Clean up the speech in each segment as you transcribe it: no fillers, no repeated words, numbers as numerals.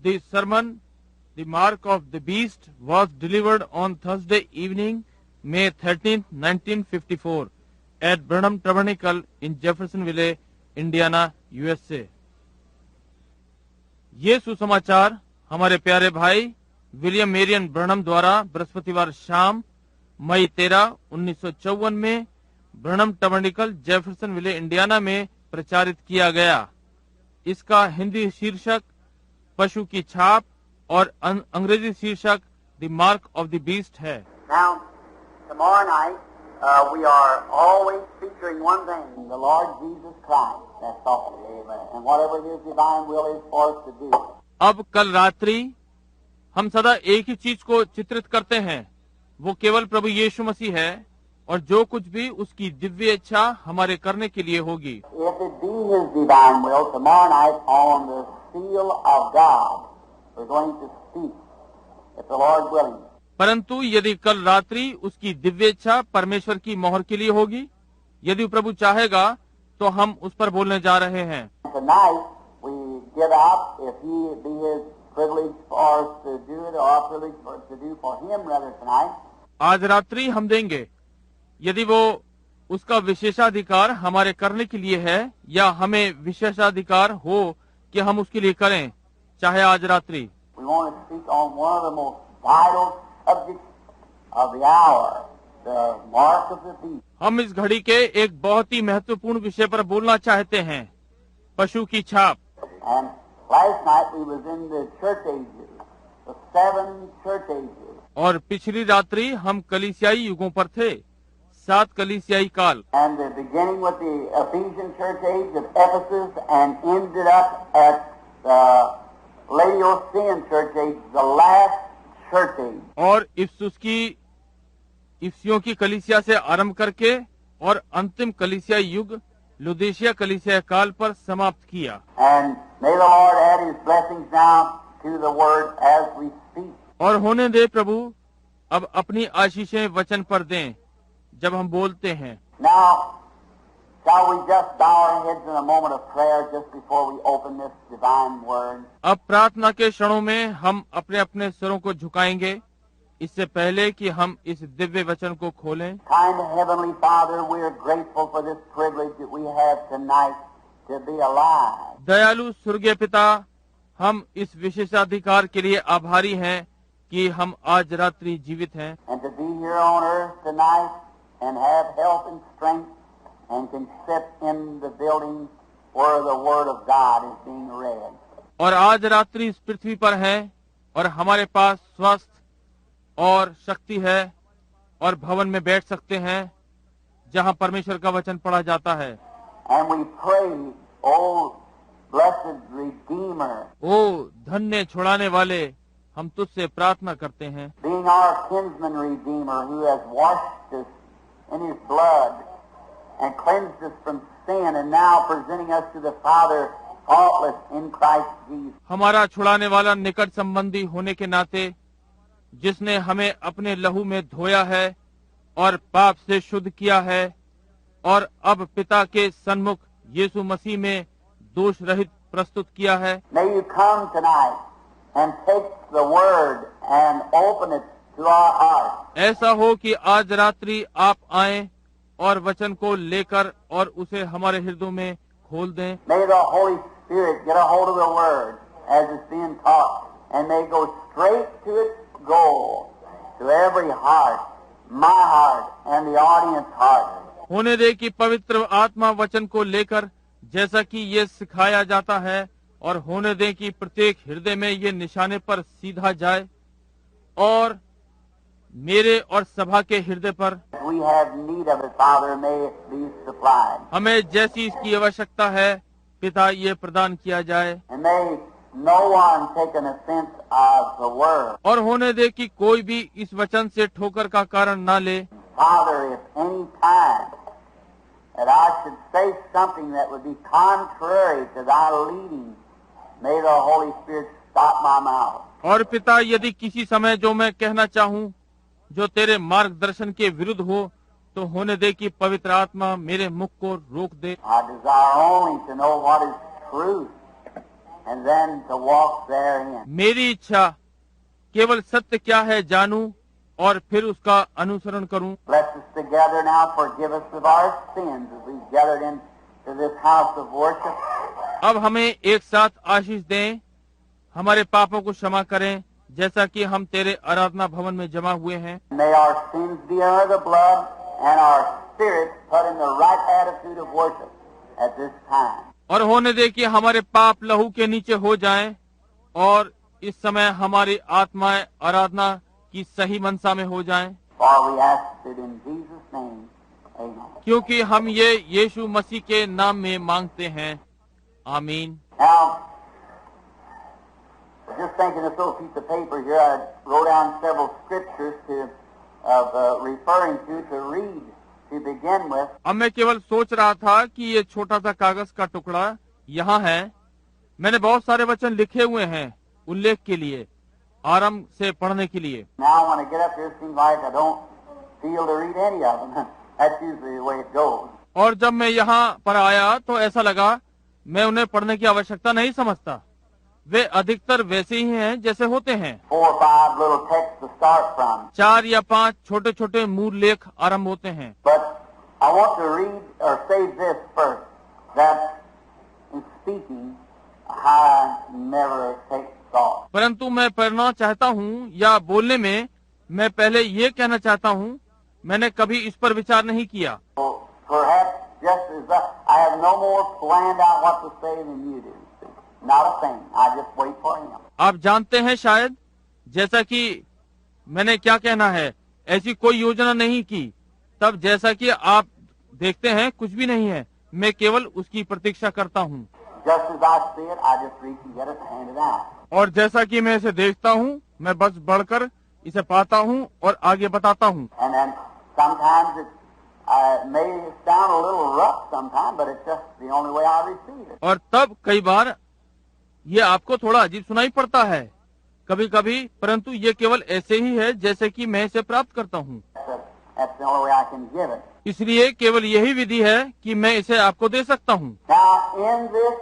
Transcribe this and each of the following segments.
The sermon, The Mark of the Beast, was delivered on Thursday evening, May 13, 1954, at Branham Tabernacle in Jeffersonville, Indiana, USA. ये सुसमाचार हमारे प्यारे भाई William Marrion ब्रनम द्वारा बृहस्पतिवार शाम मई 13, 1954 में ब्रनम टबर्निकल जेफरसनविले इंडियाना में प्रचारित किया गया। इसका हिंदी शीर्षक पशु की छाप और अंग्रेजी शीर्षक the mark of the beast है। Now, tomorrow night we are always featuring one thing, the Lord Jesus Christ. That's all. Amen. And whatever His divine will is for us to do. अब कल रात्रि हम सदा एक ही चीज को चित्रित करते हैं, वो केवल प्रभु यीशु मसीह है और जो कुछ भी उसकी दिव्य इच्छा हमारे करने के लिए होगी। If it be His divine will, tomorrow night on the seal of God, we're going to speak, if the Lord willing. परंतु यदि कल रात्रि उसकी दिव्य इच्छा परमेश्वर की मोहर के लिए होगी, यदि प्रभु चाहेगा तो हम उस पर बोलने जा रहे हैं। Tonight we give out, if He be His privilege for us to do it, or our privilege for us to do for Him rather tonight. आज रात्रि हम देंगे, यदि वो उसका विशेषाधिकार हमारे करने के लिए है या हमें विशेषाधिकार हो कि हम उसके लिए करें, चाहे आज रात्रि। We want to speak on one of the most vital subjects of the hour, the mark of the beast. हम इस घड़ी के एक बहुत ही महत्वपूर्ण विषय पर बोलना चाहते हैं, पशु की छाप। And last night we was in the church ages, the 7 church ages. और पिछली रात्रि हम कलीसियाई युगों पर थे, 7 कलीसियाई काल। And beginning with the Ephesian church age of Ephesus and ended up at the Laodicean church age, the last church age. और इफ्सियों की कलीसिया से आरंभ करके और अंतिम कलीसिया युग लुदीशिया कलीसिया काल पर समाप्त किया। And may the Lord add His blessings now to the word as we speak. और होने दे प्रभु अब अपनी आशीषें वचन पर दें जब हम बोलते हैं। Now, shall we just bow our heads in a moment of prayer just before we open this divine word? अब प्रार्थना के क्षणों में हम अपने अपने सिरों को झुकाएंगे, इससे पहले कि हम इस दिव्य वचन को खोलें। Kind Heavenly Father, we are grateful for this privilege that we have tonight to be alive. दयालु स्वर्गीय पिता, हम इस विशेषाधिकार के लिए आभारी हैं कि हम आज रात्रि जीवित हैं। And to be here on earth tonight and have health and strength and can sit in the building where the Word of God is being read. और आज रात्रि इस पृथ्वी पर हैं और हमारे पास स्वस्थ और शक्ति है और भवन में बैठ सकते हैं जहां परमेश्वर का वचन पढ़ा जाता है। And we pray, O blessed Redeemer, ओ धन्य छुड़ाने वाले, हम तुझसे प्रार्थना करते हैं। being our kinsman Redeemer who has washed us in His blood and cleansed us from sin and now presenting us to the Father faultless in Christ Jesus. हमारा छुड़ाने वाला निकट संबंधी होने के नाते जिसने हमें अपने लहू में धोया है और पाप से शुद्ध किया है और अब पिता के सन्मुख यीशु मसीह में दोष रहित प्रस्तुत किया है। May you come tonight and take the word and open it to our hearts. ऐसा हो कि आज रात्रि आप आएं और वचन को लेकर और उसे हमारे हृदयों में खोल दें। May the Holy Spirit get a hold of the word as it's being taught and may go straight to its goal, to every heart, my heart and the audience heart. होने दे कि पवित्र आत्मा वचन को लेकर जैसा कि ये सिखाया जाता है और होने दे कि प्रत्येक हृदय में ये निशाने पर सीधा जाए और मेरे और सभा के हृदय पर। We have need of it, Father, may it be supplied. हमें जैसी इसकी आवश्यकता है पिता ये प्रदान किया जाए। And may no one take an offense of the word. और होने दे कि कोई भी इस वचन से ठोकर का कारण ना ले। Father, if any time that I should say something that would be contrary to Thy leading, may the Holy Spirit stop my mouth. और पिता यदि किसी समय जो मैं कहना चाहूँ जो तेरे मार्गदर्शन के विरुद्ध हो तो होने दे कि पवित्र आत्मा मेरे मुख को रोक दे। I desire only to know what is truth and then to walk therein. मेरी इच्छा केवल सत्य क्या है जानूं और फिर उसका अनुसरण करूं। Bless us together now, forgive us of our sins as we've gathered into this house of worship. अब हमें एक साथ आशीष दें, हमारे पापों को क्षमा करें जैसा कि हम तेरे आराधना भवन में जमा हुए हैं। May our sins be under the blood and our spirits put in the right attitude of worship at this time. और होने दे कि हमारे पाप लहू के नीचे हो जाएं और इस समय हमारी आत्माएं आराधना की सही मनसा में हो जाएं। For we ask it in Jesus' name. Amen. क्योंकि हम ये यीशु मसीह के नाम में मांगते हैं, आमीन। Now, just thinking of this little piece of paper here, I wrote down several scriptures referring to read to begin with. अब मैं केवल सोच रहा था कि ये छोटा सा कागज का टुकड़ा यहाँ है। मैंने बहुत सारे वचन लिखे हुए हैं उल्लेख के लिए, आरंभ से पढ़ने के लिए। Now when I get up here, it seems like I don't feel to read any of them. That's usually the way it goes. और जब मैं यहाँ पर आया तो ऐसा लगा मैं उन्हें पढ़ने की आवश्यकता नहीं समझता। वे अधिकतर वैसे ही हैं जैसे होते हैं। 4 or 5 little texts to start from. 4 या 5 छोटे छोटे मूल लेख आरंभ होते हैं। But I want to read or say this first, that in speaking, I never take thought. परंतु मैं पढ़ना चाहता हूँ या बोलने में मैं पहले ये कहना चाहता हूँ, मैंने कभी इस पर विचार नहीं किया। So perhaps just as I have no more planned out what to say than you do. Not a thing. I just wait for him. आप जानते हैं शायद जैसा कि मैंने क्या कहना है, ऐसी कोई योजना नहीं की। तब जैसा कि आप देखते हैं कुछ भी नहीं है, मैं केवल उसकी प्रतीक्षा करता हूँ। Just as I see it, I just reach and get it and hand it out. और जैसा कि मैं इसे देखता हूँ, मैं बस बढ़कर इसे पाता हूँ और आगे बताता हूँ। And then sometimes it may sound a little rough sometimes, but it's just the only way I receive it. और तब कई बार ये आपको थोड़ा अजीब सुनाई पड़ता है कभी कभी, परंतु ये केवल ऐसे ही है जैसे कि मैं इसे प्राप्त करता हूँ। That's the only way I can give it. इसलिए केवल यही विधि है कि मैं इसे आपको दे सकता हूँ। Now in this,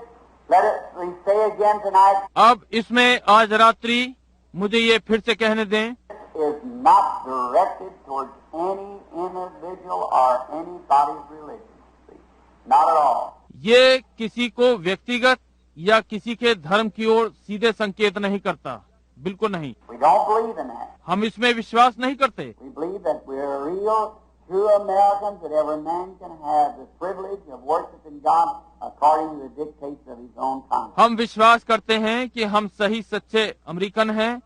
we say again tonight, अब इसमें आज रात्रि मुझे ये फिर से कहने दें, is not directed towards any individual or anybody's religion. See? Not at all. ये किसी को व्यक्तिगत या किसी के धर्म की ओर सीधे संकेत नहीं करता, बिल्कुल नहीं। We don't believe in that. हम इसमें विश्वास नहीं करते। We believe that we are real, true Americans, that every man can have the privilege of worshiping God according to the dictates of his own conscience. हम विश्वास करते हैं कि हम सही सच्चे अमेरिकन हैं,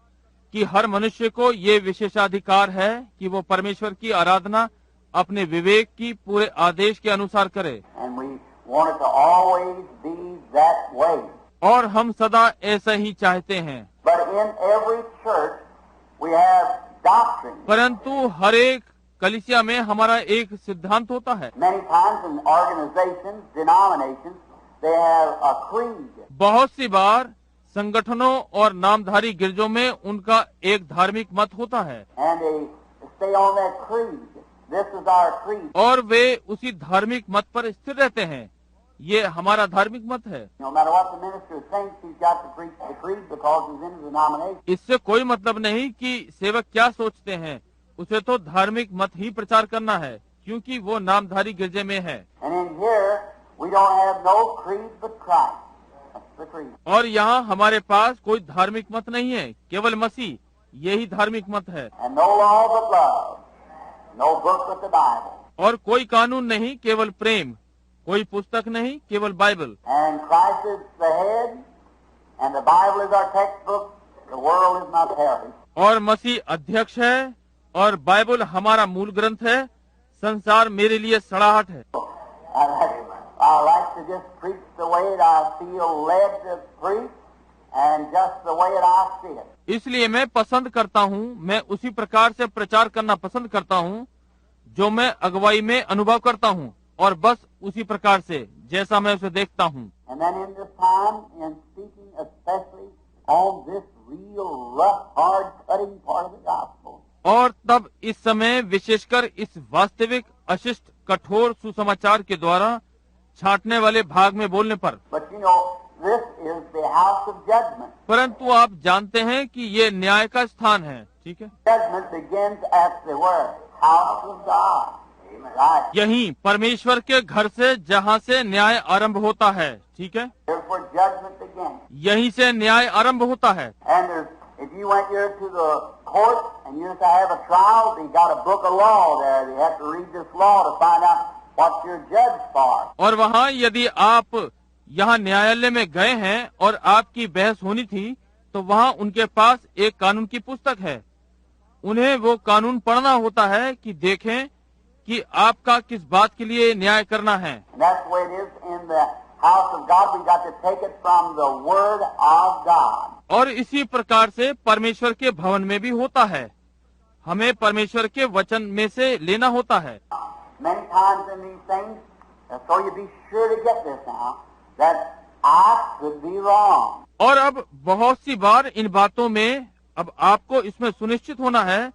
कि हर मनुष्य को ये विशेषाधिकार है कि वो परमेश्वर की आराधना अपने विवेक की पूरे आदेश के अनुसार करे। And we want it to always be that way. और हम सदा ऐसा ही चाहते हैं। But in every church we have doctrine. परंतु हर एक कलीसिया में हमारा एक सिद्धांत होता है। Many times in organizations, denominations, they have a creed. बहुत सी बार संगठनों और नामधारी गिरजों में उनका एक धार्मिक मत होता है And they stay on that creed. This is our creed. और वे उसी धार्मिक मत पर स्थिर रहते हैं। ये हमारा धार्मिक मत है। No matter what the minister thinks, he's got to preach the creed because he's in the denomination. इससे कोई मतलब नहीं कि सेवक क्या सोचते हैं, उसे तो धार्मिक मत ही प्रचार करना है, क्योंकि वो नामधारी गिरजे में है। And in here, we don't have no creed but Christ. That's the creed. और यहाँ हमारे पास कोई धार्मिक मत नहीं है, केवल मसीह, यही धार्मिक मत है। And no law but love. No book but the Bible. और कोई कानून नहीं, केवल प्रेम, कोई पुस्तक नहीं, केवल Bible. And Christ is the head, and the Bible is our textbook. The world is not perished. और मसीह अध्यक्ष है और बाइबल हमारा मूल ग्रंथ है। संसार मेरे लिए सड़ाहट है। I like to just preach the way that I feel led to preach, and just the way that I see it. इसलिए मैं पसंद करता हूँ, मैं उसी प्रकार से प्रचार करना पसंद करता हूँ जो मैं अगुवाई में अनुभव करता हूँ, और बस उसी प्रकार से जैसा मैं उसे देखता हूँ। And then in this time, in speaking especially on this real rough, hard, cutting part of the gospel. और तब इस समय विशेषकर इस वास्तविक अशिष्ट कठोर सुसमाचार के द्वारा छांटने वाले भाग में बोलने पर। But you know, this is the house of judgment. परंतु आप जानते हैं कि ये न्याय का स्थान है, ठीक है। Judgment begins at the word, house of God. Right. यही परमेश्वर के घर से जहाँ से न्याय आरंभ होता है, ठीक है। Here's where judgment begins. यहीं से न्याय आरंभ होता है। And if you went here to the court and you used to have a trial, you got a book of law there. You have to read this law to find out what you're judged for. और वहाँ यदि आप यहाँ न्यायालय में गए हैं और आपकी बहस होनी थी, तो वहाँ उनके पास एक कानून की पुस्तक है। उन्हें वो कानून पढ़ना होता है कि देखें कि आपका किस बात के लिए न्याय करना है। And that's the way it is in the house of God. We got to take it from the word of God. और इसी प्रकार से परमेश्वर के भवन में भी होता है। हमें परमेश्वर के वचन में से लेना होता है। Many times in these things, so you be sure to get this now, that I could be wrong. और अब बहुत सी बार इन बातों में अब आपको इसमें सुनिश्चित होना है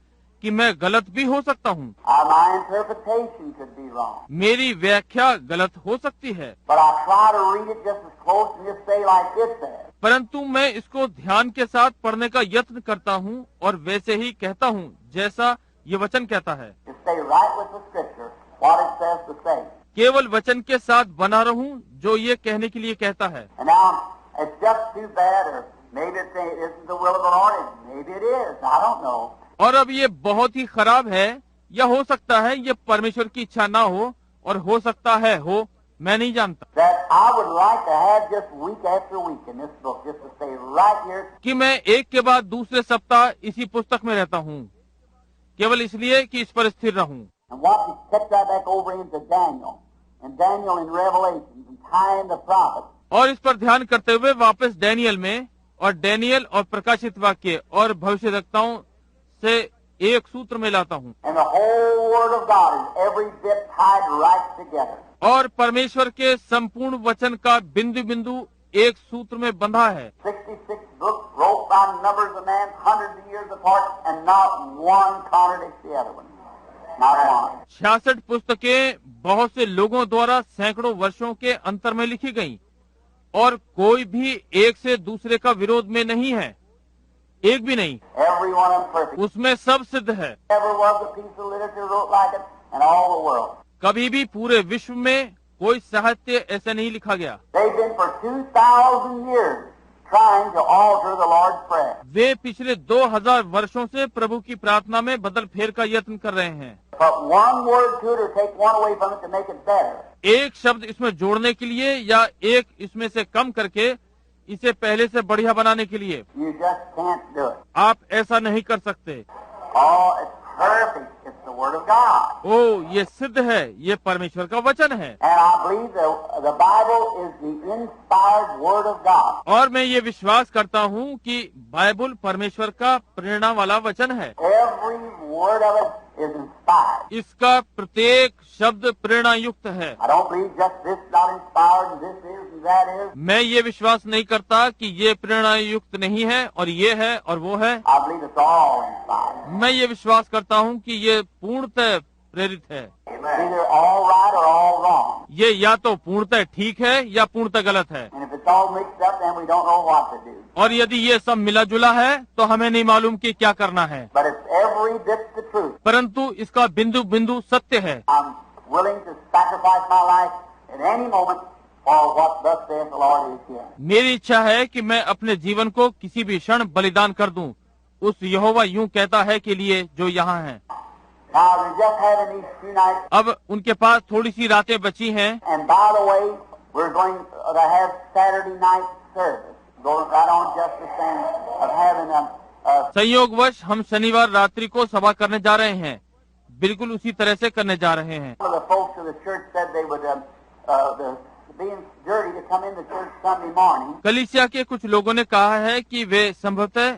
कि मैं गलत भी हो सकता हूँ। My interpretation could be wrong. मेरी व्याख्या गलत हो सकती है, But I try to read it just as close and just say like it says. परंतु मैं इसको ध्यान के साथ पढ़ने का यत्न करता हूँ और वैसे ही कहता हूँ जैसा ये वचन कहता है। To stay right with the scripture, what it says to say. केवल वचन के साथ बना रहूं जो ये कहने के लिए कहता है। And now, it's just too bad, or maybe it isn't the will of the Lord, maybe it is, I don't know. और अब ये बहुत ही खराब है, या हो सकता है ये परमेश्वर की इच्छा ना हो, और हो सकता है हो, मैं नहीं जानता। That I would like to have just week after week in this book, just to stay right here. कि मैं एक के बाद दूसरे सप्ताह इसी पुस्तक में रहता हूँ, केवल इसलिए कि इस पर स्थिर रहूं। And watch it, catch that back over into Daniel, and Daniel in Revelations, and tie in the prophets. और इस पर ध्यान करते हुए वापस डैनियल में, और डैनियल और प्रकाशित वाक्य और भविष्यद्वक्ताओं से एक सूत्र में लाता हूँ। And the whole Word of God is every bit tied right together. और परमेश्वर के संपूर्ण वचन का बिंदु बिंदु एक सूत्र में बंधा है। 66 books wrote by numbers of men, hundreds of years apart, and not one contradicts the other one. Not one. 66 पुस्तकें बहुत से लोगों द्वारा सैकड़ों वर्षों के अंतर में लिखी गईं, और कोई भी एक से दूसरे का विरोध में नहीं है, एक भी नहीं। Every one of them perfect. उसमें सब सिद्ध है। Never was a piece of literature wrote like it in all the world. कभी भी पूरे विश्व में कोई साहित्य ऐसा नहीं लिखा गया। They've been for 2,000 years trying to alter the Lord's Prayer. वे पिछले 2000 वर्षों से प्रभु की प्रार्थना में बदल फेर का यत्न कर रहे हैं। Put one word to it or take one away from it to make it better. एक शब्द इसमें जोड़ने के लिए या एक इसमें से कम करके इसे पहले से बढ़िया बनाने के लिए You just can't do it. आप ऐसा नहीं कर सकते। Oh, it's perfect. It's the Word of God. ओ, ये सिद्ध है, ये परमेश्वर का वचन है। And I believe the Bible is the inspired Word of God. और मैं ये विश्वास करता हूँ कि बाइबल परमेश्वर का प्रेरणा वाला वचन है। Every word of it is inspired. इसका प्रत्येक शब्द प्रेरणा युक्त है। I don't believe just this not inspired and this is and that is. मैं ये विश्वास नहीं करता कि ये प्रेरणा युक्त नहीं है और ये है और वो है। I believe it's all inspired. मैं ये विश्वास करता हूँ कि ये पूर्णतः प्रेरित है। It's either all right or all wrong. ये या तो पूर्णतः ठीक है या पूर्णतः गलत है। And if it's all mixed up, then we don't know what to do. और यदि ये सब मिला जुला है तो हमें नहीं मालूम कि क्या करना है। But it's every bit the truth. परंतु इसका बिंदु बिंदु सत्य है। I'm willing to sacrifice my life at any moment for what thus saith the Lord is here. मेरी इच्छा है कि मैं अपने जीवन को किसी भी क्षण बलिदान कर दूं, उस यहोवा यूं कहता है के लिए जो यहाँ है। Now, we're just having these few nights, अब उनके पास थोड़ी सी रातें बची हैं, and by the way, we're going to have Saturday night service. Going right on just the same of having a संयोगवश हम शनिवार रात्रि को सभा करने जा रहे हैं, बिल्कुल उसी तरह से करने जा रहे हैं। One of the folks of the church said they would being dirty to come into church Sunday morning. कलीसिया के कुछ लोगों ने कहा है कि वे संभवतः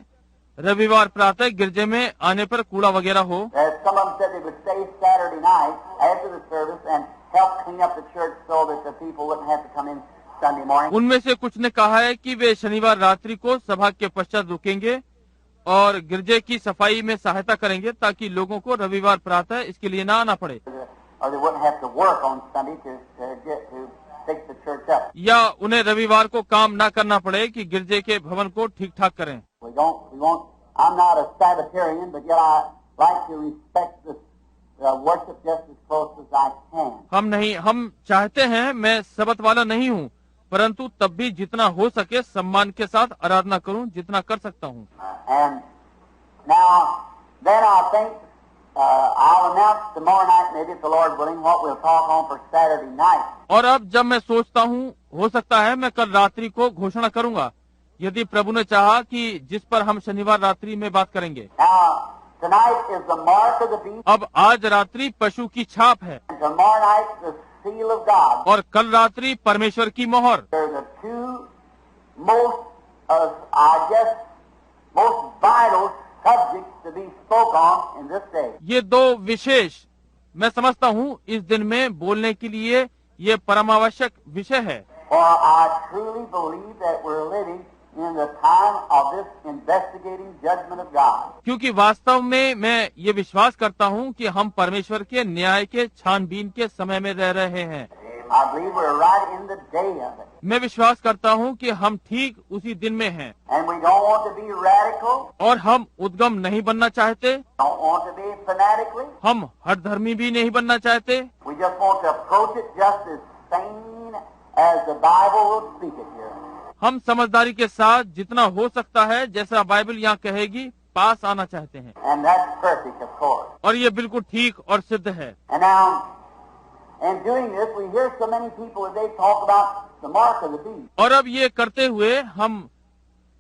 रविवार प्रातः गिरजे में आने पर कूड़ा वगैरह हो। Some of them said they would stay Saturday night after the service and help clean up the church so that the people wouldn't have to come in Sunday morning. उनमें से कुछ ने कहा है कि वे शनिवार रात्रि को सभा के पश्चात रुकेंगे और गिरजे की सफाई में सहायता करेंगे ताकि लोगों को रविवार प्रातः इसके लिए न आना पड़े। Or they wouldn't have to work on Sunday to fix the church up. या उन्हें रविवार को काम ना करना पड़े कि गिरजे के भवन को ठीक ठाक करें। We won't, I'm not a Sabbatarian, but yet I like to respect the worship just as close as I can. हम चाहते हैं, मैं सबत वाला नहीं हूँ, परंतु तब भी जितना हो सके सम्मान के साथ आराधना करूँ, जितना कर सकता हूँ। And now, then I think I'll announce tomorrow night, maybe if the Lord willing, what we'll talk on for Saturday night. और अब जब मैं सोचता हूँ, हो सकता है मैं कल रात्रि को घोषणा करूँगा, यदि प्रभु ने चाहा, कि जिस पर हम शनिवार रात्रि में बात करेंगे। Now, tonight is the mark of the beast. अब आज रात्रि पशु की छाप है And tomorrow night the seal of God. और कल रात्रि परमेश्वर की मोहर। They're the two most, I guess, most vital subjects to be spoke on in this day. ये दो विशेष, मैं समझता हूँ, इस दिन में बोलने के लिए ये परमावश्यक विषय है। For I truly believe that we're living in the time of this investigating judgment of God. क्योंकि वास्तव में मैं ये विश्वास करता हूँ कि हम परमेश्वर के न्याय के छानबीन के समय में रह रहे हैं। I believe we're right in the day of it. मैं विश्वास करता हूँ कि हम ठीक उसी दिन में हैं And we don't want to be radical, और हम उद्गम नहीं बनना चाहते, don't want to be fanatically. हम हर धर्मी भी नहीं बनना चाहते। We just want to approach it just as sane as the Bible will speak it here. हम समझदारी के साथ जितना हो सकता है, जैसा बाइबल यहाँ कहेगी, पास आना चाहते हैं। And that's perfect, of course. और ये बिल्कुल ठीक और सिद्ध है। And now, in doing this, we hear so many people today talk about the mark of the beast. और अब ये करते हुए हम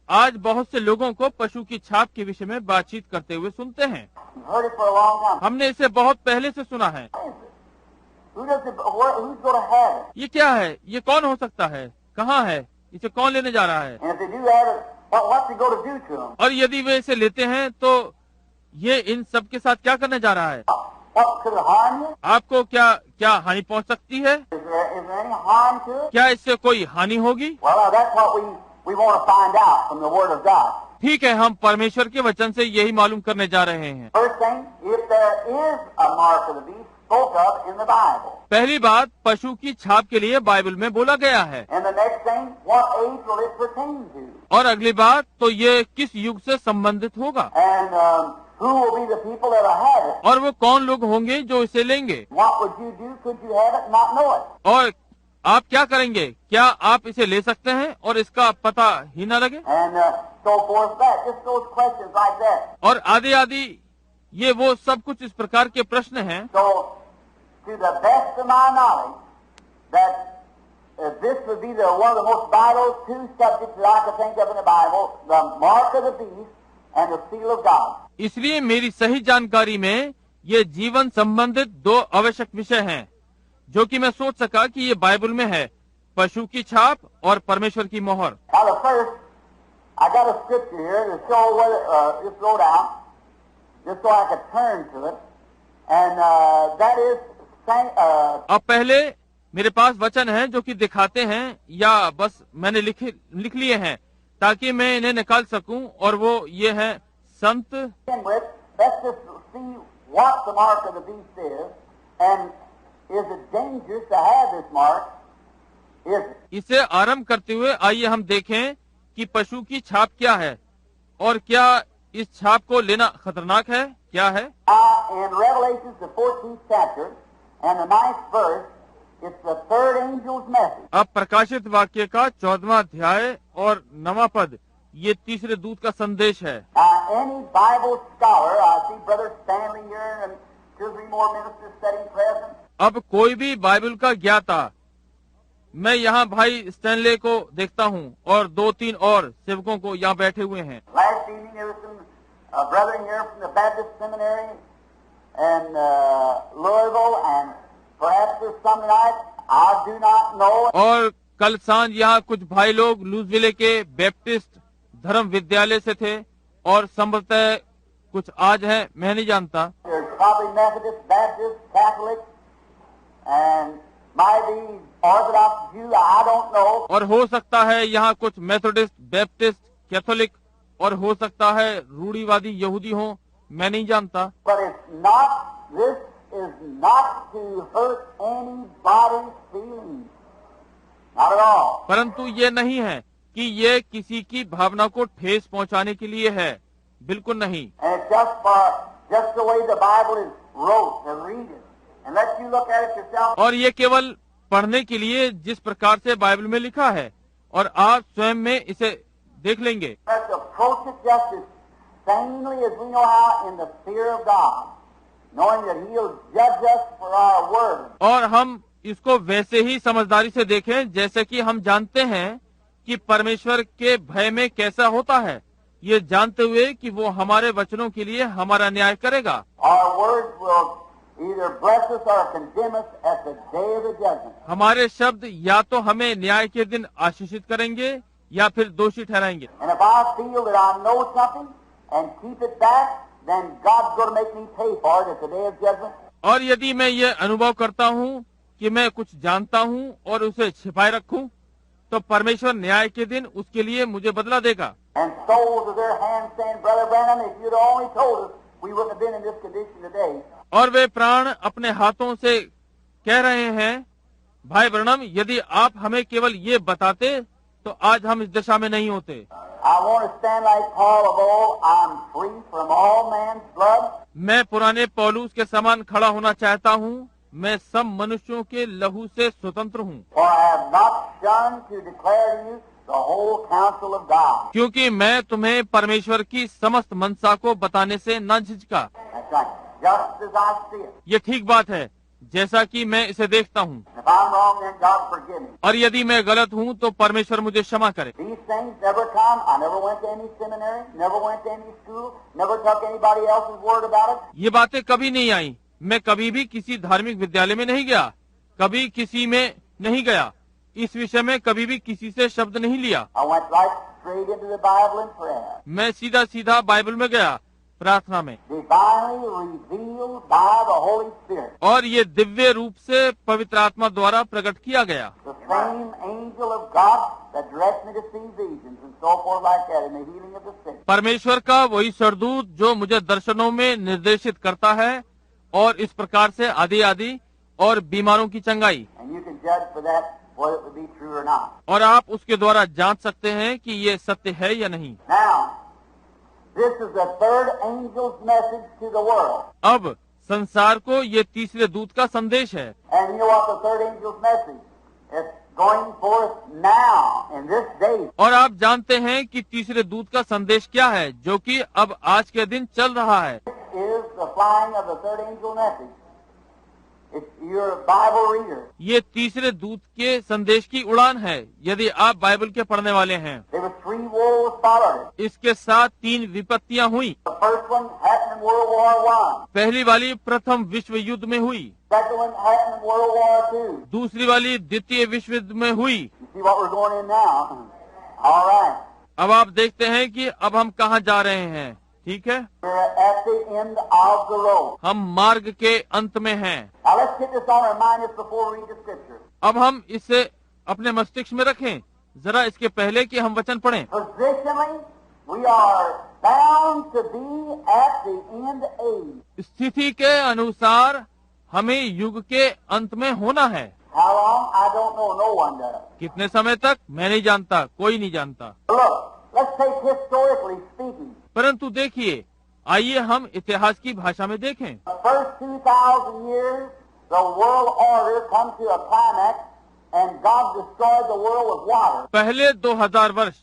आज बहुत से लोगों को पशु की छाप के विषय में बातचीत करते हुए सुनते हैं। We've heard it for a long time. हमने इसे बहुत पहले से सुना है। What is it? Who's going to have it? ये क्या है? ये कौन हो सकता है? कहाँ है? इसे कौन लेने जा रहा है? And if they do have it, what's it going to do to them? और यदि वे इसे लेते हैं तो ये इन सब के साथ क्या करने जा रहा है? What could it harm you? आपको क्या हानि पहुंच सकती है? Is there any harm to it? क्या इससे कोई हानि होगी? Well, that's what we want to find out from the Word of God. ठीक है, हम परमेश्वर के वचन से यही मालूम करने जा रहे हैं। First thing, if there is a mark of the beast spoke of in the Bible. पहली बात, पशु की छाप के लिए बाइबल में बोला गया है। And the next thing, what age will it pertain to? और अगली बात, तो ये किस युग से संबंधित होगा And who will be the people that will have it? और वो कौन लोग होंगे जो इसे लेंगे? What would you do? Could you have it and not know it? और आप क्या करेंगे? क्या आप इसे ले सकते हैं और इसका पता ही न लगे? And so forth. That just those questions like that. और आदि आदि, ये वो सब कुछ इस प्रकार के प्रश्न हैं। So, to the best of my knowledge, that this would be one of the most vital two subjects that I could think of in the Bible: the mark of the beast and the seal of God. इसलिए मेरी सही जानकारी में ये जीवन संबंधित दो आवश्यक विषय हैं, जो कि मैं सोच सका कि ये बाइबल में है, पशु की छाप और परमेश्वर की मोहर। Now, the first, I got a scripture here to show what just wrote out, just so I could turn to it, and that is अब पहले मेरे पास वचन है जो कि दिखाते हैं, या बस मैंने लिख लिए हैं ताकि मैं इन्हें निकाल सकूं, और वो ये है संत। Let's just see what the mark of the beast is, and is it dangerous to have this mark? Is it? इसे आरंभ करते हुए आइए हम देखें कि पशु की छाप क्या है और क्या इस छाप को लेना खतरनाक है, क्या है। In Revelation, the 14th chapter and the 9th verse, it's the third angel's message. अब प्रकाशित वाक्य का 14वां अध्याय और 9वां पद, ये तीसरे दूत का संदेश है। Any Bible scholar, I see Brother Stanley here and 2 or 3 more ministers sitting present. अब कोई भी बाइबल का ज्ञाता, मैं यहाँ भाई स्टैनले को देखता हूँ और 2-3 और सेवकों को यहाँ बैठे हुए हैं। Last evening there was some brethren here from the Baptist Seminary in Louisville, and perhaps there's some tonight. I do not know. और कल सांझ यहाँ कुछ भाई लोग लुइसविले के बैप्टिस्ट धर्म विद्यालय से थे, और संभवतः कुछ आज है, मैं नहीं जानता। There's probably Methodist, Baptist, Catholic, and might be Orthodox Jew. I don't know. और हो सकता है यहाँ कुछ मेथोडिस्ट, बैप्टिस्ट, कैथोलिक, और हो सकता है रूढ़िवादी यहूदी हो, मैं नहीं जानता। But it's not. This is not to hurt anybody's feelings. Not at all. परंतु ये नहीं है कि ये किसी की भावना को ठेस पहुंचाने के लिए है, बिल्कुल नहीं। And it's just the way the Bible is wrote, to read it, and let you look at it yourself. और ये केवल पढ़ने के लिए जिस प्रकार से बाइबल में लिखा है, और आप स्वयं में इसे देख लेंगे। Let's approach it just as sanely as we know how in the fear of God, knowing that He'll judge us for our words. और हम इसको वैसे ही समझदारी से देखें जैसे कि हम जानते हैं कि परमेश्वर के भय में कैसा होता है, ये जानते हुए कि वो हमारे वचनों के लिए हमारा न्याय करेगा। Our words will either bless us or condemn us at the day of the judgment. हमारे शब्द या तो हमें न्याय के दिन आशीषित करेंगे या फिर दोषी ठहराएंगे। And if I feel that I know something and keep it back, then God's going to make me pay for it at the day of judgment. और यदि मैं ये अनुभव करता हूँ कि मैं कुछ जानता हूँ और उसे छिपाए रखूँ, तो परमेश्वर न्याय के दिन उसके लिए मुझे बदला देगा। And souls of their hands saying, Brother Branham, if you'd only told us, we wouldn't have been in this condition today. और वे प्राण अपने हाथों से कह रहे हैं, भाई ब्रनम, यदि आप हमें केवल ये बताते तो आज हम इस दशा में नहीं होते। I want to stand like Paul of old, I'm free from all man's blood. मैं पुराने पौलुस के समान खड़ा होना चाहता हूँ, मैं सब मनुष्यों के लहू से स्वतंत्र हूँ। For I have not shunned to declare to you the whole counsel of God. क्योंकि मैं तुम्हें परमेश्वर की समस्त मनसा को बताने से न झिझका। That's right. Just as I see it. ये ठीक बात है, जैसा कि मैं इसे देखता हूँ। If I'm wrong, then God forgive me. और यदि मैं गलत हूँ तो परमेश्वर मुझे क्षमा करे। These things never come. I never went to any seminary, never went to any school, never took anybody else's word about it. ये बातें कभी नहीं आई। मैं कभी भी किसी धार्मिक विद्यालय में नहीं गया, कभी किसी में नहीं गया, इस विषय में कभी भी किसी से शब्द नहीं लिया। I went right straight into the Bible and prayer. मैं सीधा सीधा बाइबल में गया, प्रार्थना में। Divinely revealed by the Holy Spirit. और ये दिव्य रूप से पवित्र आत्मा द्वारा प्रकट किया गया। The same angel of God that directs me to see visions and so forth like that in the healing of the sick. परमेश्वर का वही सरदूत जो मुझे दर्शनों में निर्देशित करता है और इस प्रकार से आदि आदि और बीमारों की चंगाई। And you can judge for that whether it would be true or not. और आप उसके द्वारा जांच सकते हैं कि ये सत्य है या नहीं। Now, this is the third angel's message to the world. अब संसार को ये तीसरे दूत का संदेश है। And you know what the third angel's message is going forth now in this day. और आप जानते हैं कि तीसरे दूत का संदेश क्या है, जो कि अब आज के दिन चल रहा है। Is the flying of the third angel message. It's your Bible reader. ये तीसरे दूत के संदेश की उड़ान है, यदि आप बाइबल के पढ़ने वाले हैं। There were 3 wars followed it. इसके साथ 3 विपत्तियां हुई। The first one happened in World War I. पहली वाली प्रथम विश्व युद्ध में हुई, Second one happened in World War II. दूसरी वाली द्वितीय विश्व युद्ध में हुई। You see what we're going in now? All right. अब आप देखते हैं कि अब हम कहाँ जा रहे हैं। ठीक है, We're at the end of the road. हम मार्ग के अंत में हैं। Now let's get this on our mind just before we read the scripture. अब हम इसे अपने मस्तिष्क में रखें, जरा इसके पहले कि हम वचन पढ़ें। Positionally, we are bound to be at the end age. स्थिति के अनुसार हमें युग के अंत में होना है। How long? I don't know. No one does. कितने समय तक मैं नहीं जानता, कोई नहीं जानता। Look, let's take historically speaking. परंतु देखिए, आइए हम इतिहास की भाषा में देखें। The first 2,000 years, the world order come to a climax, and God destroyed the world with water. पहले 2000 वर्ष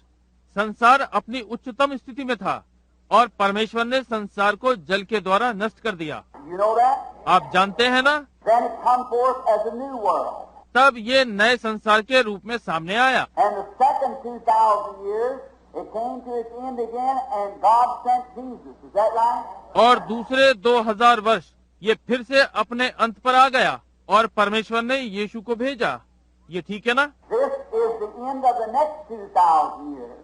संसार अपनी उच्चतम स्थिति में था और परमेश्वर ने संसार को जल के द्वारा नष्ट कर दिया। You know that? आप जानते हैं ना? Then it come forth as a new world. तब ये नए संसार के रूप में सामने आया। And the second 2,000 years, it came to its end again, and God sent Jesus. Is that right? और दूसरे 2000 वर्ष ये फिर से अपने अंत पर आ गया और परमेश्वर ने यीशु को भेजा। ये ठीक है ना? This is the end of the next 2,000 years,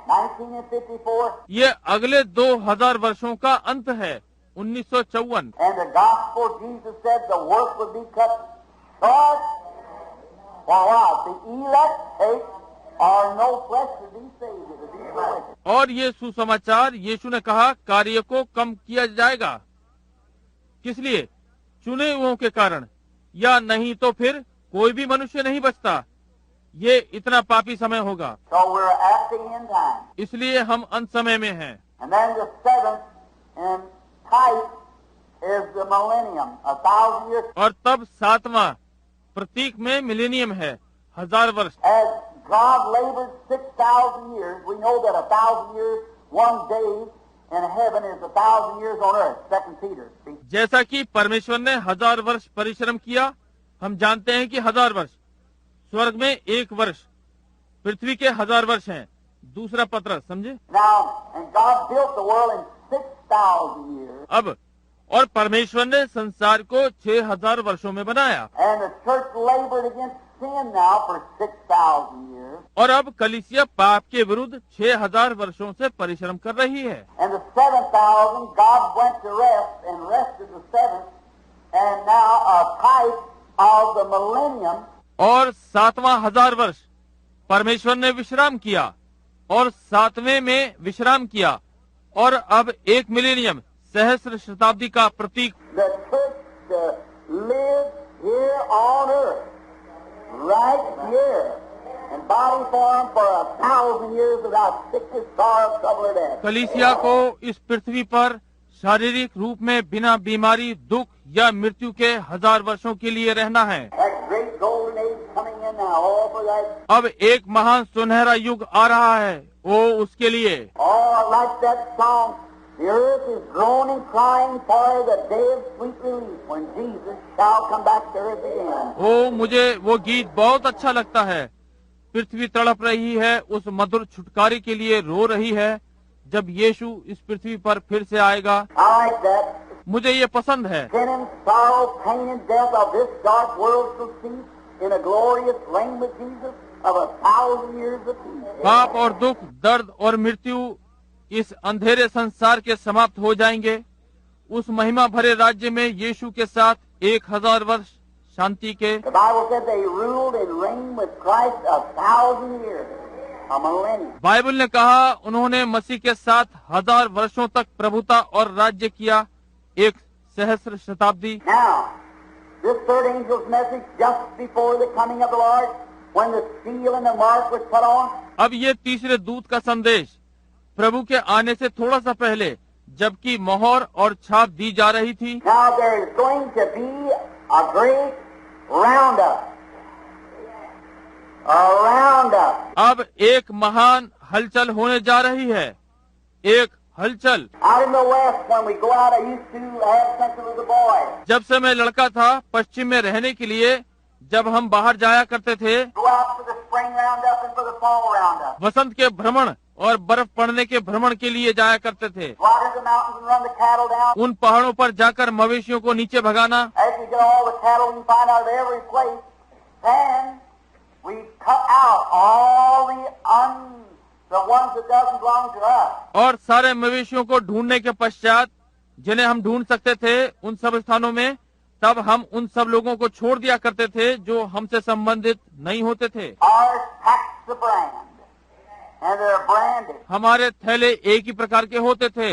1954. ये अगले 2000 वर्षों का अंत है, 1954। And the gospel, Jesus said the work would be cut short. For what? The elect take or no flesh to be saved. It would be the wicked. और ये सुसमाचार यीशु ने कहा कार्य को कम किया जाएगा। किस लिए? चुने हुओं के कारण, या नहीं तो फिर कोई भी मनुष्य नहीं बचता। ये इतना पापी समय होगा, So we're at the end time. इसलिए हम अंत समय में हैं। And then the seventh in type is the millennium, 1,000 years. और तब सातवां प्रतीक में मिलेनियम है, 1000 वर्ष। As God labored 6,000 years, we know that 1,000 years, one day in heaven is 1,000 years on earth. 2 Peter. See? जैसा कि परमेश्वर ने 1000 वर्ष परिश्रम किया, हम जानते हैं कि 1000 वर्ष स्वर्ग में 1 वर्ष, पृथ्वी के 1000 वर्ष हैं। दूसरा पत्र समझे। Now, and God built the world in 6,000 years, अब और परमेश्वर ने संसार को 6000 वर्षों में बनाया, and the church labored against sin now for 6,000 years, और अब कलीसिया पाप के विरुद्ध 6000 वर्षों से परिश्रम कर रही है। and the 7,000 God went to rest and rested the seventh, and now a type of the millennium. और 7वां 1000 वर्ष परमेश्वर ने विश्राम किया और 7वें में विश्राम किया, और अब एक मिलेनियम सहस्र शताब्दी का प्रतीक। The church lives here on earth, right here, in body form for 1,000 years without sickness, sorrow, trouble, or death. कलीसिया को इस पृथ्वी पर शारीरिक रूप में बिना बीमारी, दुख या मृत्यु के 1000 वर्षों के लिए रहना है। That great golden age coming in now, all for that. अब एक महान सुनहरा युग आ रहा है, वो उसके लिए। Oh, like that song, the earth is groaning, crying for the day of sweet relief when Jesus shall come back to earth again. ओ, मुझे वो गीत बहुत अच्छा लगता है। पृथ्वी तड़प रही है, उस मधुर छुटकारे के लिए रो रही है जब यीशु इस पृथ्वी पर फिर से आएगा। I like that. मुझे ये पसंद है। Sin and sorrow, pain and death of this dark world shall cease in a glorious reign with Jesus of 1,000 years of peace. पाप और दुख, दर्द और मृत्यु इस अंधेरे संसार के समाप्त हो जाएंगे उस महिमा भरे राज्य में यीशु के साथ 1000 वर्ष शांति के। The Bible said they ruled and reigned with Christ 1,000 years, a millennium. Bible ने कहा उन्होंने मसीह के साथ 1000 वर्षों तक प्रभुता और राज्य किया, एक सहस्र शताब्दी। Now, this third angel's message just before the coming of the Lord, when the seal and the mark was put on. अब ये तीसरे दूत का संदेश प्रभु के आने से थोड़ा सा पहले, जबकि मोहर और छाप दी जा रही थी। Now there is going to be a great roundup. A roundup. अब एक महान हलचल होने जा रही है, एक हलचल। Out in the west, when we go out, I used to have something with the boys. जब से मैं लड़का था, पश्चिम में रहने के लिए जब हम बाहर जाया करते थे, Go out for the spring roundup and for the fall roundup. वसंत के भ्रमण और बर्फ पड़ने के भ्रमण के लिए जाया करते थे। Go out into the mountains and run the cattle down. उन पहाड़ों पर जाकर मवेशियों को नीचे भगाना। As we get all the cattle we find out of every place, then we cut out all the ones that doesn't belong to us. और सारे मवेशियों को ढूंढने के पश्चात जिन्हें हम ढूंढ सकते थे उन सब स्थानों में, तब हम उन सब लोगों को छोड़ दिया करते थे जो हमसे संबंधित नहीं होते थे। Ours packs the brand, and they're branded. हमारे थैले एक ही प्रकार के होते थे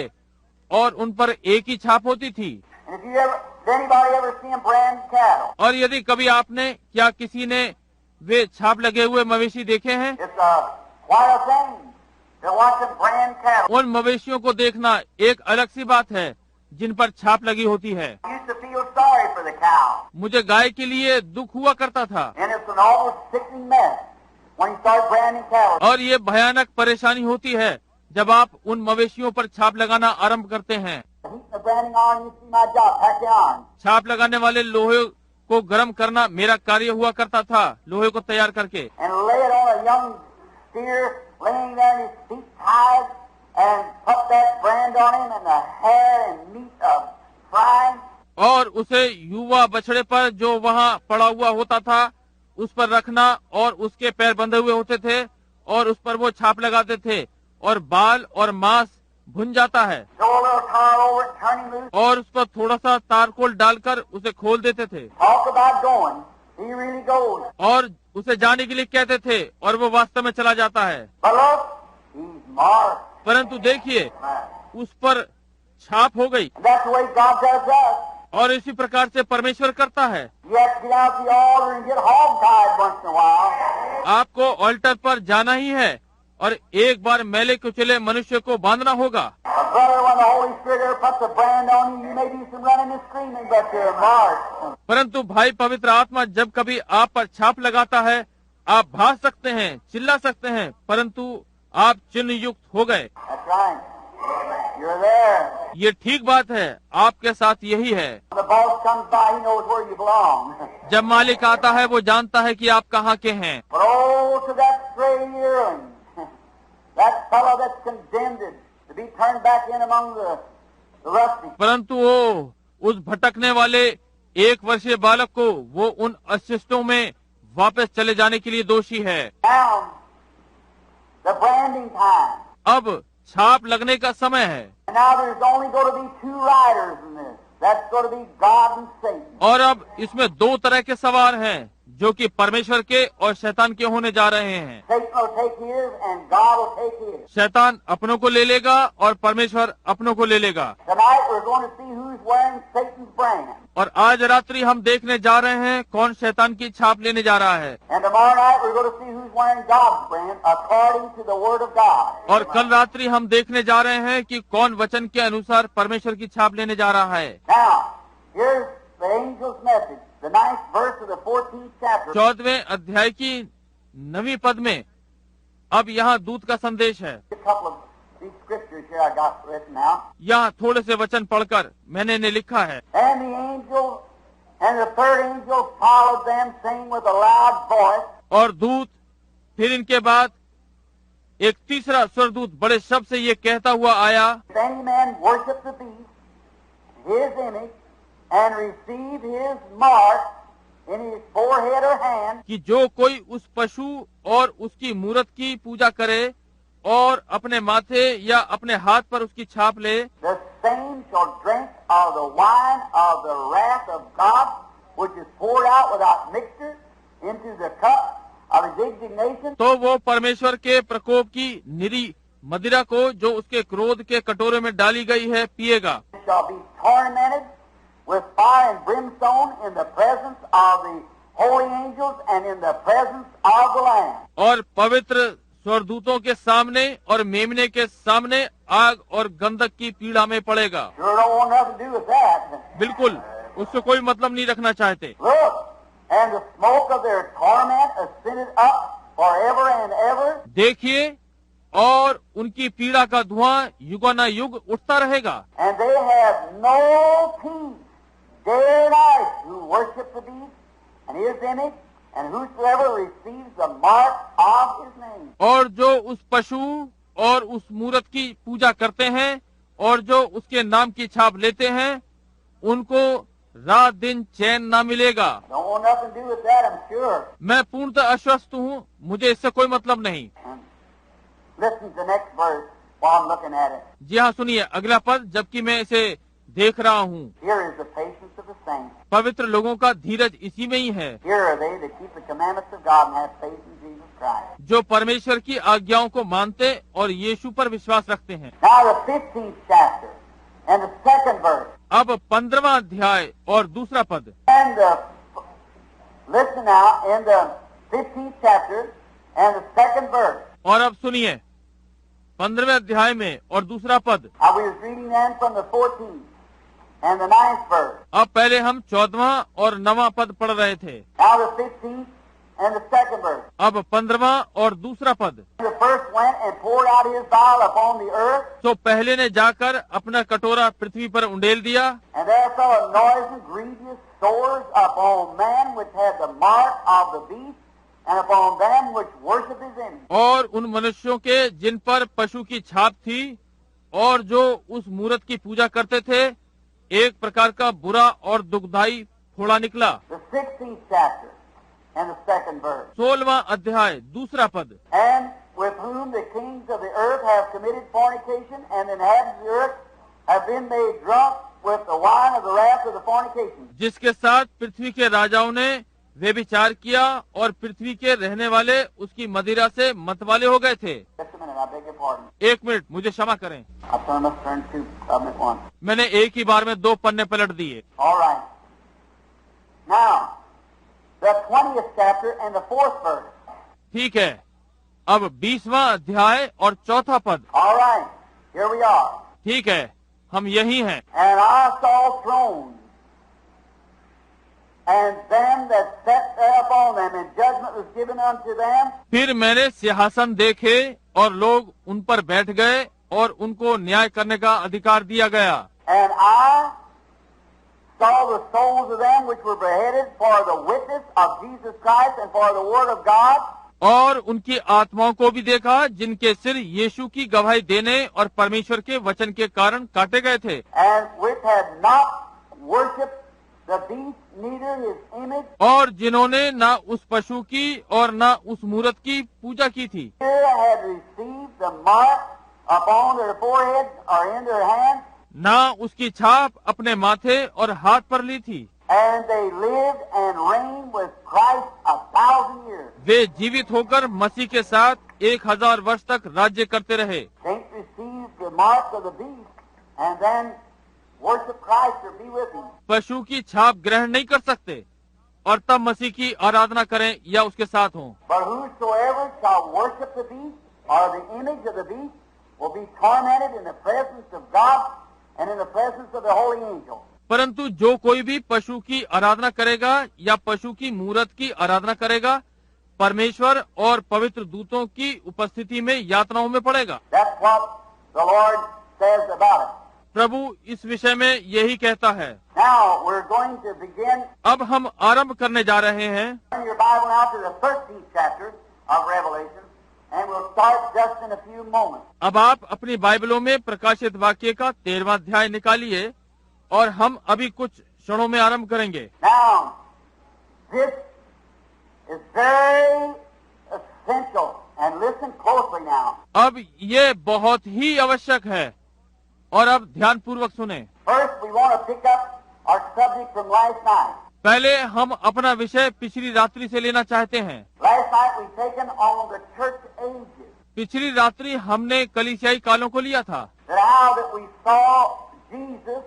और उन पर एक ही छाप होती थी। And if anybody ever seen brand cattle, और यदि कभी आपने क्या किसी ने वे छाप लगे हुए मवेशी देखे हैं? it's quite a thing to watch them brand cattle. उन मवेशियों को देखना एक अलग सी बात है जिन पर छाप लगी होती है। I used to feel sorry for the cow, मुझे गाय के लिए दुख हुआ करता था, and it's an almost sickening mess when you start branding cattle. और ये भयानक परेशानी होती है जब आप उन मवेशियों पर छाप लगाना आरंभ करते हैं। Heating the branding iron, you see my job, pack the iron. छाप लगाने वाले लोहे को गर्म करना मेरा कार्य हुआ करता था, लोहे को तैयार करके। And lay it on a young steer laying there in his feet tied, and put that brand on him and the hair and meat of frying. और उसे युवा बछड़े पर जो वहाँ पड़ा हुआ होता था उस पर रखना, और उसके पैर बंधे हुए होते थे और उस पर वो छाप लगाते थे, और बाल और मांस भुन जाता है, Throw a little tar over it, turn him loose. और उस पर थोड़ा सा तारकोल डालकर उसे खोल देते थे, Talk about going. He really goes. और उसे जाने के लिए कहते थे, और वो वास्तव में चला जाता है। But look, he's marked. परंतु देखिए, उस पर छाप हो गई। That's the way God does us. और इसी प्रकार से परमेश्वर करता है। You have to get out the altar and get hog-tied once in a while. आपको ऑल्टर पर जाना ही है और एक बार मैले कुचले मनुष्य को बांधना होगा। Brother, when the Holy Spirit ever puts a brand on you, you may do some running and screaming, but you're marked. परंतु भाई पवित्र आत्मा जब कभी आप पर छाप लगाता है, आप भाग सकते हैं, चिल्ला सकते हैं, परंतु आप चिन्ह युक्त हो गए। That's right. You're there. ये ठीक बात है, आपके साथ यही है। When the boss comes by, he knows where you belong. जब मालिक आता है वो जानता है कि आप कहाँ के हैं। But oh, to that stray yearling, that fellow that's condemned to be turned back in among the rusty. परंतु वो उस भटकने वाले 1 वर्षीय बालक को वो उन अशिष्टों में वापस चले जाने के लिए दोषी है। Now, the branding time. अब छाप लगने का समय है And now there's only going to be 2 riders in this. That's going to be God and Satan. और अब इसमें 2 तरह के सवार हैं जो कि परमेश्वर के और शैतान के होने जा रहे हैं। Satan will take his and God will take his. शैतान अपनों को ले लेगा और परमेश्वर अपनों को ले लेगा। Tonight we're going to see who's wearing Satan's brand. और आज रात्रि हम देखने जा रहे हैं कौन शैतान की छाप लेने जा रहा है। And tomorrow night we're going to see who's wearing God's brand according to the Word of God. और कल रात्रि हम देखने जा रहे हैं कि कौन वचन के अनुसार परमेश्वर की छाप लेने जा रहा है। Now, here's the angel's message, the 9th verse of the 14th chapter. 14वें अध्याय की 9वीं पद में अब यहाँ दूत का संदेश है। A couple of these scriptures here I got written out. यहाँ थोड़े से वचन पढ़कर मैंने इन्हें लिखा है। And the angel and the third angel followed them, saying with a loud voice, और दूत फिर इनके बाद एक तीसरा स्वर्गदूत बड़े शब्द से ये कहता हुआ आया, If any man worship the beast, his image, and receive his mark in his forehead or hand, कि जो कोई उस पशु और उसकी मूरत की पूजा करे और अपने माथे या अपने हाथ पर उसकी छाप ले, the same shall drink of the wine of the wrath of God, which is poured out without mixture into the cup of his indignation. तो वो परमेश्वर के प्रकोप की निरी मदिरा को जो उसके क्रोध के कटोरे में डाली गई है पिएगा। Shall be tormented with fire and brimstone in the presence of the holy angels and in the presence of the Lamb. और पवित्र स्वर्गदूतों के सामने और मेमने के सामने आग और गंधक की पीड़ा में पड़ेगा। Sure don't want nothing to do with that. बिल्कुल उससे कोई मतलब नहीं रखना चाहते। Look, and the smoke of their torment ascended up forever and ever. देखिए, और उनकी पीड़ा का धुआं युगानुयुग उठता रहेगा। And they have no peace day or night who worship the beast and his image, and whosoever receives the mark of his name. और जो उस पशु और उस मूरत की पूजा करते हैं और जो उसके नाम की छाप लेते हैं, उनको रात दिन चैन ना मिलेगा। Don't want nothing to do with that, I'm sure. मैं पूर्णतः आश्वस्त हूँ, मुझे इससे कोई मतलब नहीं। Listen to the next verse while I'm looking at it. जी हाँ, सुनिए अगला पद, जबकि मैं इसे देख रहा हूँ। Here is the patience of the saints. पवित्र लोगों का धीरज इसी में ही है, Here are they that keep the commandments of God and have faith in Jesus Christ. जो परमेश्वर की आज्ञाओं को मानते और यीशु पर विश्वास रखते हैं। Now the 15th chapter and the 2nd verse. अब 15वां अध्याय और दूसरा पद। And listen now, in the 15th chapter and the 2nd verse. और अब सुनिए 15वें अध्याय में और दूसरा पद। I was reading then from the 14th and the 9th verse. अब पहले हम 14वां और 9वां पद पढ़ रहे थे। Now the 15th and the 2nd verse. अब 15वां और दूसरा पद। The first went and poured out his vial upon the earth, तो पहले ने जाकर अपना कटोरा पृथ्वी पर उंडेल दिया, and there fell a noisome, grievous sores upon man which had the mark of the beast, and upon them which worship his image. और उन मनुष्यों के जिन पर पशु की छाप थी और जो उस मूरत की पूजा करते थे, एक प्रकार का बुरा और दुखदाई फोड़ा निकला। The 16th chapter and the 2nd verse. 16वां अध्याय दूसरा पद। And with whom the kings of the earth have committed fornication, and the inhabitants of the earth have been made drunk with the wine of the wrath of the fornication. जिसके साथ पृथ्वी के राजाओं ने वे विचार किया और पृथ्वी के रहने वाले उसकी मदिरा से मतवाले हो गए थे। Just a minute, I beg your pardon. 1 minute, मुझे क्षमा करें। I must turn to at once. मैंने एक ही बार में 2 पन्ने पलट दिए। All right. Now, the 20th chapter and the 4th verse. ठीक है, अब 20वां अध्याय और 4था पद। All right, here we are. ठीक है, हम यही हैं। And I saw thrones, and them that sat thereupon them, and judgment was given unto them. फिर मैंने सिंहासन देखे और लोग उन पर बैठ गए और उनको न्याय करने का अधिकार दिया गया। And I saw the souls of them which were beheaded for the witness of Jesus Christ and for the word of God. और उनकी आत्माओं को भी देखा जिनके सिर यीशु की गवाही देने और परमेश्वर के वचन के कारण काटे गए थे। And which had not worshipped the beast, neither his image. और जिन्होंने न उस पशु की और न उस मूरत की पूजा की थी। Neither had received the mark upon their foreheads or in their hands. न उसकी छाप अपने माथे और हाथ पर ली थी। And they lived and reigned with Christ 1,000 years. वे जीवित होकर मसीह के साथ 1000 वर्ष तक राज्य करते रहे। Can't receive the mark of the beast and then worship Christ or be with him. पशु की छाप ग्रहण नहीं कर सकते और तब मसीह की आराधना करें या उसके साथ हों। But whosoever shall worship the beast or the image of the beast will be tormented in the presence of God and in the presence of the holy angel. परंतु जो कोई भी पशु की आराधना करेगा या पशु की मूरत की आराधना करेगा, परमेश्वर और पवित्र दूतों की उपस्थिति में यातनाओं में पड़ेगा। That's what the Lord says about it. प्रभु इस विषय में यही कहता है। Now we're going to begin. अब हम आरंभ करने जा रहे हैं। Turn your Bible now to the 13th chapter of Revelation, and we'll start just in a few moments. अब आप अपनी बाइबलों में प्रकाशित वाक्य का 13वां अध्याय निकालिए और हम अभी कुछ क्षणों में आरंभ करेंगे। Now, this is very essential, and listen closely now. अब ये बहुत ही आवश्यक है और अब ध्यान पूर्वक सुने। First, we want to pick up our subject from last night. पहले हम अपना विषय पिछली रात्रि से लेना चाहते हैं। Last night we've taken on the church ages. पिछली रात्रि हमने कलीसियाई कालों को लिया था। That how that we saw Jesus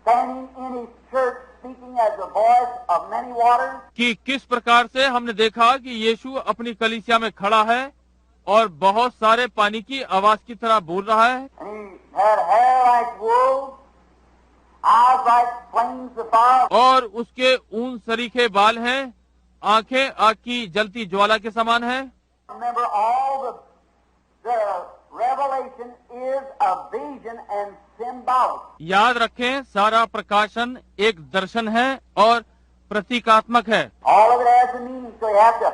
standing in his church speaking as the voice of many waters. कि किस प्रकार से हमने देखा कि यीशु अपनी कलीसिया में खड़ा है और बहुत सारे पानी की आवाज की तरह बोल रहा है। And he had hair like wool, eyes like flames of fire. और उसके ऊन सरीखे बाल हैं, आंखें आग की जलती ज्वाला के समान हैं। Remember, all the revelation is a vision and symbolic. याद रखें, सारा प्रकाशन एक दर्शन है और प्रतीकात्मक है। All of it has a meaning, so you have to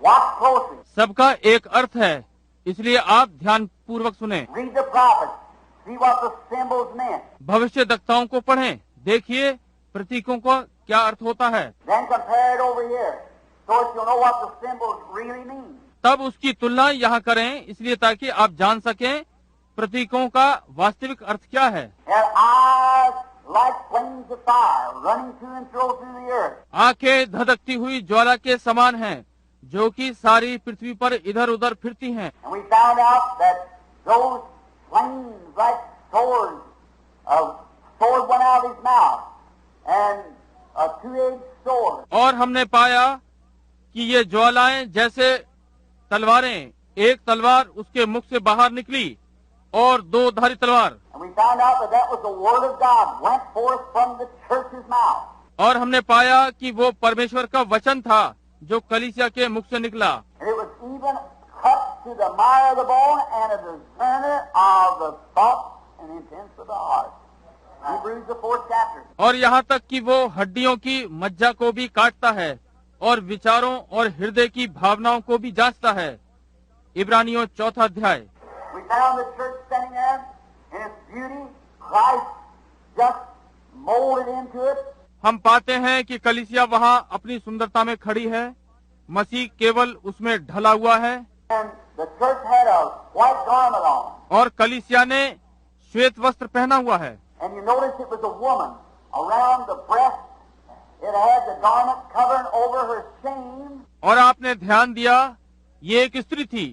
watch closely. सबका एक अर्थ है, इसलिए आप ध्यान पूर्वक सुने। Read the prophets, see what the symbols meant. भविष्यद्वक्ताओं को पढ़ें, देखिए प्रतीकों का क्या अर्थ होता है। Then compare it over here, so that you'll know what the symbols really mean. तब उसकी तुलना यहाँ करें, इसलिए ताकि आप जान सकें प्रतीकों का वास्तविक अर्थ क्या है। Have eyes like flames of fire, running to and fro through the earth. आंखें धधकती हुई ज्वाला के समान हैं, जो कि सारी पृथ्वी पर इधर उधर फिरती हैं। And we found out that those flames like swords, a sword went out of his mouth, and a two-edged sword. और हमने पाया कि ये ज्वालाएं जैसे तलवारें, एक तलवार उसके मुख से बाहर निकली और 2 धारी तलवार। And we found out that that was the word of God went forth from the church's mouth. और हमने पाया कि वो परमेश्वर का वचन था जो कलीसिया के मुख से निकला। And it was even cut to the marrow of the bone and a discerner of the thoughts and intents of the heart. Hebrews the 4th chapter. और यहाँ तक कि वो हड्डियों की मज्जा को भी काटता है और विचारों और हृदय की भावनाओं को भी जांचता है। इब्रानियों 4था अध्याय। We found the church standing there in its beauty, Christ just molded into it. हम पाते हैं कि कलीसिया वहाँ अपनी सुंदरता में खड़ी है, मसीह केवल उसमें ढला हुआ है। And the church had a white garment on. और कलीसिया ने श्वेत वस्त्र पहना हुआ है। And you notice it was a woman around the breast. It had the garment covering over her shame. और आपने ध्यान दिया, ये एक स्त्री थी,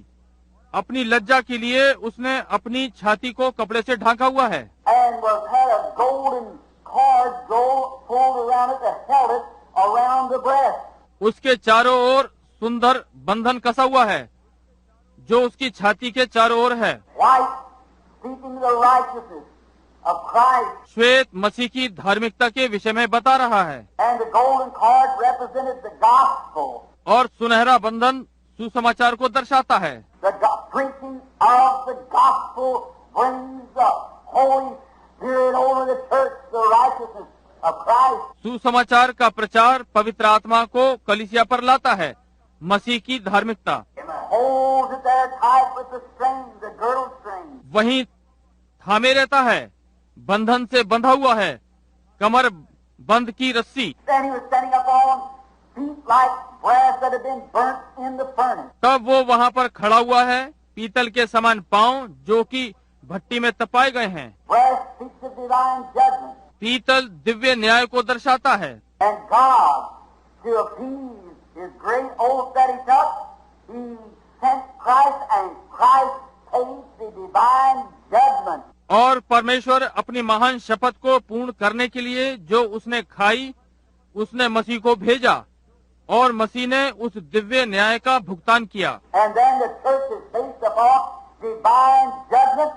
अपनी लज्जा के लिए उसने अपनी छाती को कपड़े से ढांका हुआ है And had a golden cord pulled around it that held it around the breast. उसके चारों ओर सुंदर बंधन कसा हुआ है जो उसकी छाती के चारों ओर है। White, speaking the righteousness of Christ. श्वेत मसीह की धार्मिकता के विषय में बता रहा है And the golden cord represented the gospel. और सुनहरा बंधन सुसमाचार को दर्शाता है। The preaching of the gospel brings the Holy Spirit over the church, the righteousness of Christ. सुसमाचार का प्रचार पवित्र आत्मा को कलीसिया पर लाता है, मसीह की धार्मिकता। Holds it there tight with the string, the girdle string. वहीं थामे रहता है, बंधन से बंधा हुआ है, कमर बंद की रस्सी। Then he was standing up on feet like brass that had been burnt in the furnace. तब वो वहाँ पर खड़ा हुआ है, पीतल के समान पांव जो कि भट्टी में तपाए गए हैं। Brass speaks of divine judgment. पीतल दिव्य न्याय को दर्शाता है। And God, to appease his great oath that he took, he sent Christ, and Christ paid the divine judgment. और परमेश्वर अपनी महान शपथ को पूर्ण करने के लिए जो उसने खाई, उसने मसीह को भेजा और मसीह ने उस दिव्य न्याय का भुगतान किया। And then the church is based upon divine judgment